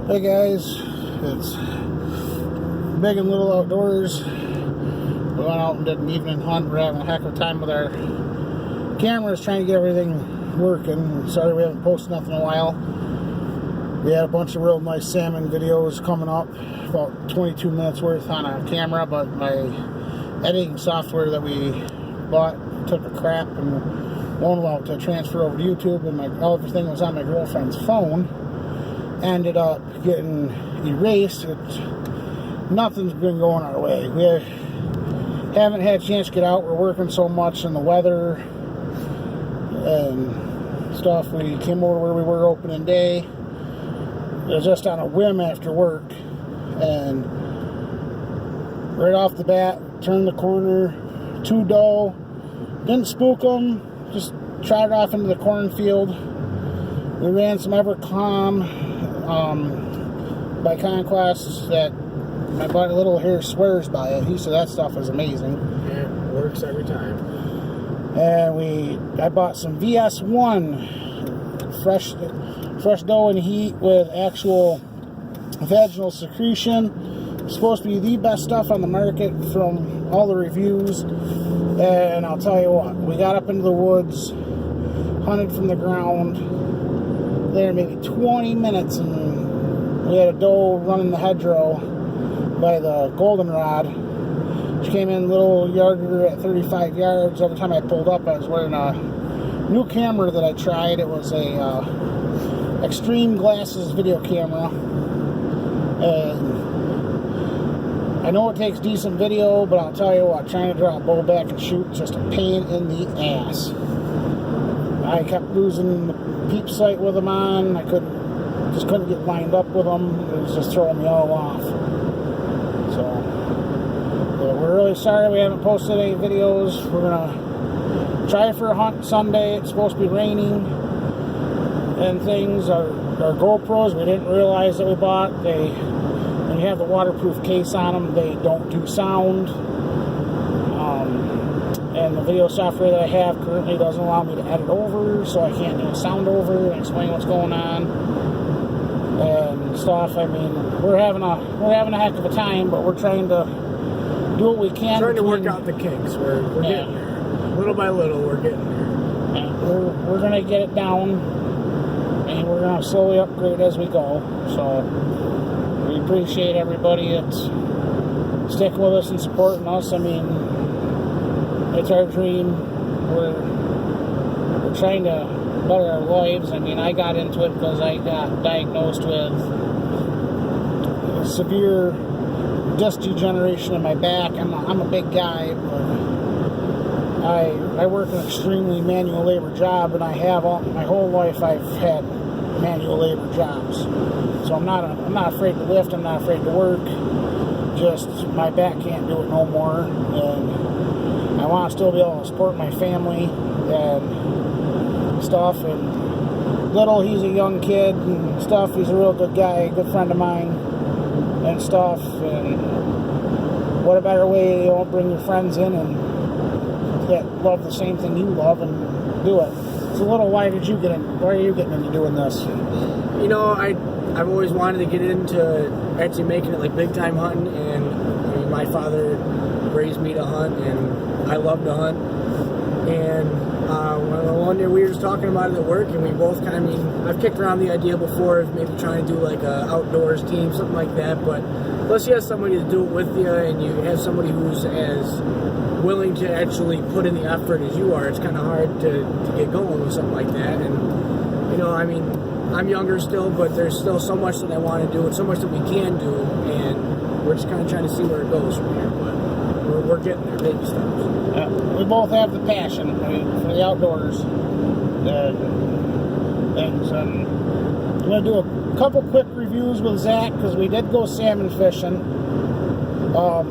Hey guys, it's Big and Little Outdoors. We went out and did an evening hunt. We're having a heck of a time with our cameras, trying to get everything working. Sorry we haven't posted nothing in a while. We had a bunch of real nice salmon videos coming up, about 22 minutes worth on a camera, but my editing software that we bought took a crap and won't allow it to transfer over to YouTube, and everything was on my girlfriend's phone. Ended up getting erased. Nothing's been going our way. We haven't had a chance to get out. We're working so much in the weather and stuff. We came over where we were opening day. It was just on a whim after work, and right off the bat, turned the corner, 2 doe, didn't spook them, just trotted off into the cornfield. We ran some evercalm by Conquest that my buddy Little here swears by it. He said that stuff is amazing. Yeah, it works every time. And I bought some VS1 fresh dough and heat with actual vaginal secretion. It's supposed to be the best stuff on the market from all the reviews. And I'll tell you what, we got up into the woods, hunted from the ground there maybe 20 minutes, and we had a doe running the hedgerow by the goldenrod. She came in a little yarder at 35 yards. Every time I pulled up, I was wearing a new camera that I tried. It was a Extreme Glasses video camera, and I know it takes decent video, but I'll tell you what, trying to draw a bow back and shoot is just a pain in the ass. I kept losing the peep sight with them on. I couldn't get lined up with them. It was just throwing me all off. So we're really sorry we haven't posted any videos. We're gonna try for a hunt Sunday. It's supposed to be raining and things. Our GoPros, we didn't realize that we bought. When you have the waterproof case on them, they don't do sound. And the video software that I have currently doesn't allow me to edit over, so I can't do a sound over and explain what's going on and stuff. I mean, we're having a heck of a time, but we're trying to do what we can. Trying to work out the kinks. We're getting there. Little by little, we're getting there. Yeah, we're gonna get it down, and we're gonna slowly upgrade as we go. So we appreciate everybody that's sticking with us and supporting us. I mean, it's our dream. We're trying to better our lives. I mean, I got into it because I got diagnosed with severe disc degeneration in my back. I'm a big guy, but I work an extremely manual labor job, and I have my whole life I've had manual labor jobs. So I'm not afraid to lift. I'm not afraid to work. Just my back can't do it no more, and I want to still be able to support my family and stuff. And Little, he's a young kid and stuff. He's a real good guy, a good friend of mine and stuff. And what a better way, bring your friends in and that love the same thing you love and do it. So Little, why are you getting into doing this? You know, I've always wanted to get into actually making it like big time hunting, and I mean, my father raised me to hunt, and I love to hunt. And one day we were just talking about it at work, and we both I've kicked around the idea before of maybe trying to do like a outdoors team, something like that, but unless you have somebody to do it with you, and you have somebody who's as willing to actually put in the effort as you are, it's kind of hard to get going with something like that. And, you know, I mean, I'm younger still, but there's still so much that I want to do and so much that we can do, and we're just kind of trying to see where it goes from here. But we're getting there, baby steps. We both have the passion for the outdoors and things. And I'm going to do a couple quick reviews with Zach, because we did go salmon fishing. I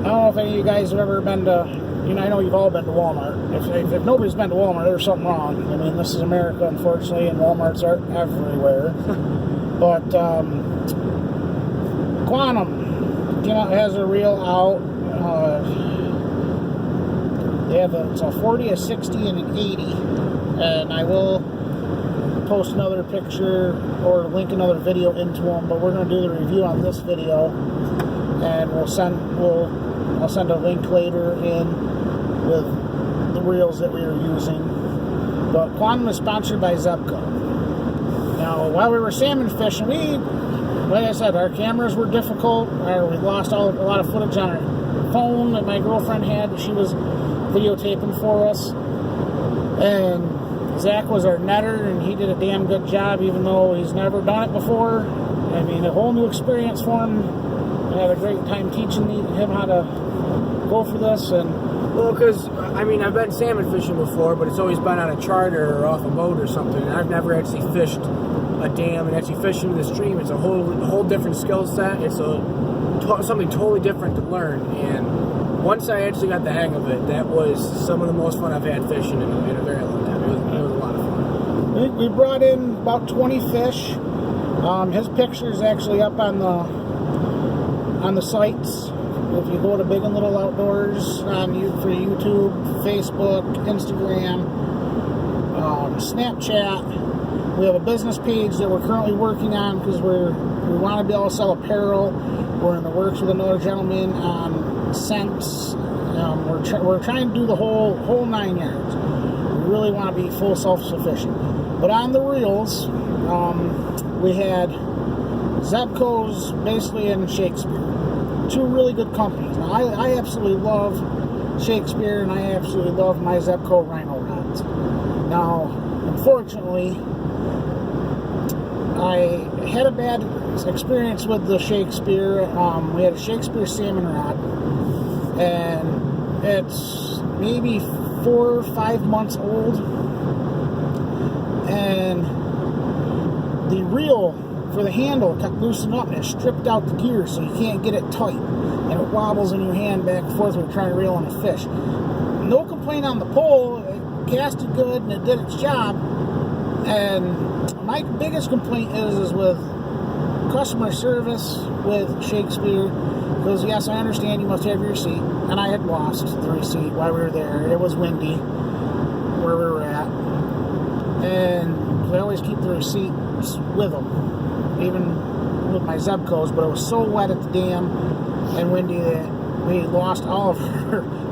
don't know if any of you guys have ever been to, I know you've all been to Walmart. If nobody's been to Walmart, there's something wrong. I mean, this is America, unfortunately, and Walmarts are everywhere. But Quantum has a reel out. It's a 40, a 60, and an 80. And I will post another picture or link another video into them, but we're going to do the review on this video, and I'll send a link later in with the reels that we were using. But Quantum is sponsored by Zebco. Now, while we were salmon fishing, like I said, our cameras were difficult. We lost a lot of footage on our phone that my girlfriend had that she was videotaping for us. And Zach was our netter, and he did a damn good job, even though he's never done it before. I mean, a whole new experience for him. I had a great time teaching him how to go for this. And well, because, I mean, I've been salmon fishing before, but it's always been on a charter or off a boat or something, and I've never actually fished a dam and actually fishing in the stream. It's a whole different skill set. It's something totally different to learn, and once I actually got the hang of it, that was some of the most fun I've had fishing in a very long time. It was a lot of fun. We brought in about 20 fish. His picture is actually up on the sites. If you go to Big and Little Outdoors for YouTube, Facebook, Instagram, Snapchat. We have a business page that we're currently working on because we want to be able to sell apparel. We're in the works with another gentleman on scents. We're trying to do the whole 9 yards. We really want to be full self-sufficient. But on the reels, we had Zebco's basically in Shakespeare. Two really good companies. Now, I absolutely love Shakespeare, and I absolutely love my Zebco Rhino rods. Now, unfortunately, I had a bad experience with the Shakespeare. We had a Shakespeare salmon rod, and it's maybe 4 or 5 months old, and the reel for the handle kept loosening up, and it stripped out the gear so you can't get it tight, and it wobbles in your hand back and forth when you're trying to reel in a fish. No complaint on the pole. It casted good and it did its job. And my biggest complaint is with customer service with Shakespeare, because yes, I understand you must have your receipt, and I had lost the receipt while we were there. It was windy where we were at, and I always keep the receipts with them, even with my Zebcos, but it was so wet at the dam and windy that we lost a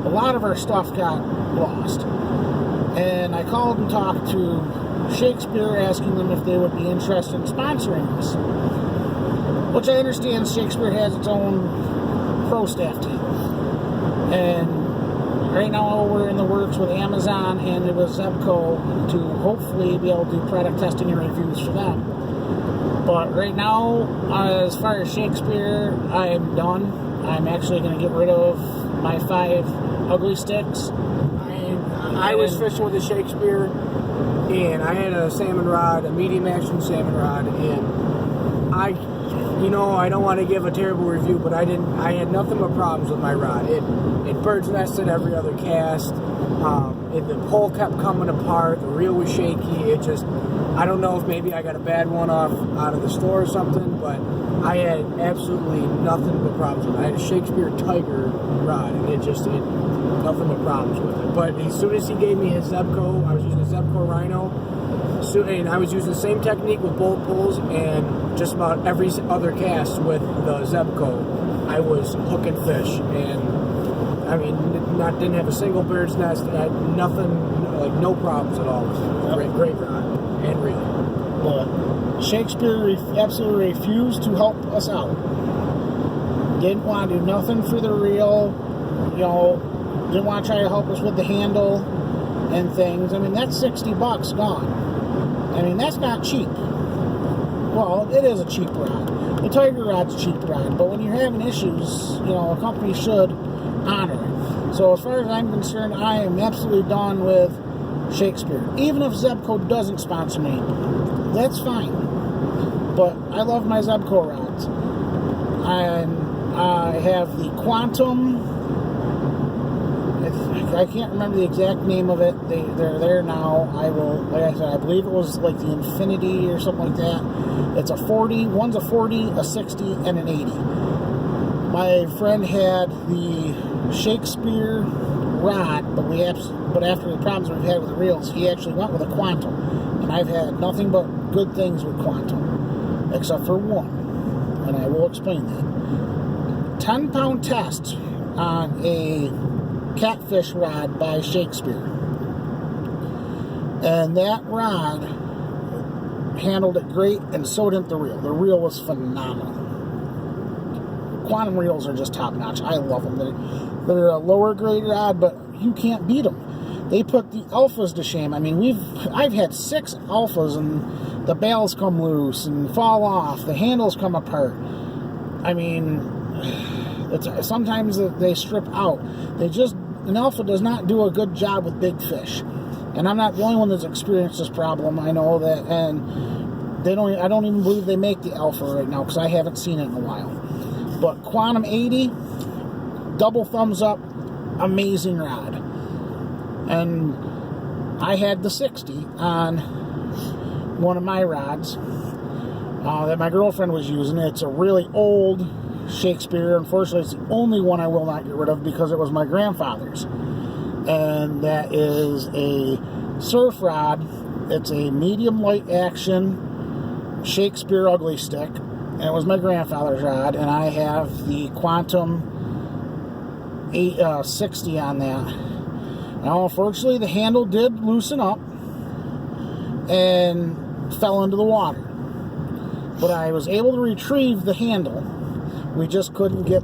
lot of our stuff got lost. And I called and talked to Shakespeare, asking them if they would be interested in sponsoring us, which I understand Shakespeare has its own pro staff team. And right now we're in the works with Amazon and with Zebco to hopefully be able to do product testing and reviews for them. But right now, as far as Shakespeare, I'm done. I'm actually going to get rid of my 5 ugly sticks. I was fishing with a Shakespeare, and I had a salmon rod, a medium action salmon rod, and I don't want to give a terrible review, but I had nothing but problems with my rod. It bird's nested every other cast. The pole kept coming apart. The reel was shaky. I don't know if maybe I got a bad one out of the store or something, but I had absolutely nothing but problems with it. I had a Shakespeare Tiger rod, and nothing but problems with it. But as soon as he gave me his Zebco, I was using a Zebco Rhino, and I was using the same technique with bolt pulls, and just about every other cast with the Zebco, I was hooking fish, and I mean, didn't have a single bird's nest, had nothing, like no problems at all. Great rod and reel. But Shakespeare absolutely refused to help us out. Didn't want to do nothing for the reel, didn't want to try to help us with the handle and things. I mean, that's $60 gone. I mean, that's not cheap. Well, it is a cheap rod. The Tiger rod's a cheap rod, but when you're having issues, a company should honor it. So as far as I'm concerned, I am absolutely done with Shakespeare. Even if Zebco doesn't sponsor me, that's fine. But I love my Zebco rods. And I have the Quantum. I can't remember the exact name of it. They're there now. Like I said, I believe it was like the Infinity or something like that. It's a 40. One's a 40, a 60, and an 80. My friend had the Shakespeare rod, but after the problems we've had with the reels, he actually went with a Quantum. and I've had nothing but good things with Quantum, except for one, and I will explain that. 10-pound test on a catfish rod by Shakespeare, and that rod handled it great, and so did the reel. The reel was phenomenal. Quantum reels are just top notch. I love them. They're a lower grade rod, but you can't beat them. They put the alphas to shame. I mean, I've had 6 alphas, and the bails come loose and fall off. The handles come apart. I mean, sometimes they strip out. An alpha does not do a good job with big fish. And I'm not the only one that's experienced this problem. I know that, and I don't even believe they make the alpha right now because I haven't seen it in a while. But Quantum 80, double thumbs up, amazing rod. And I had the 60 on one of my rods that my girlfriend was using. It's a really old Shakespeare. Unfortunately, it's the only one I will not get rid of because it was my grandfather's. And that is a surf rod. It's a medium light action Shakespeare ugly stick, and it was my grandfather's rod, and I have the Quantum 60 on that. Now, unfortunately, the handle did loosen up and fell into the water, but I was able to retrieve the handle. We just couldn't get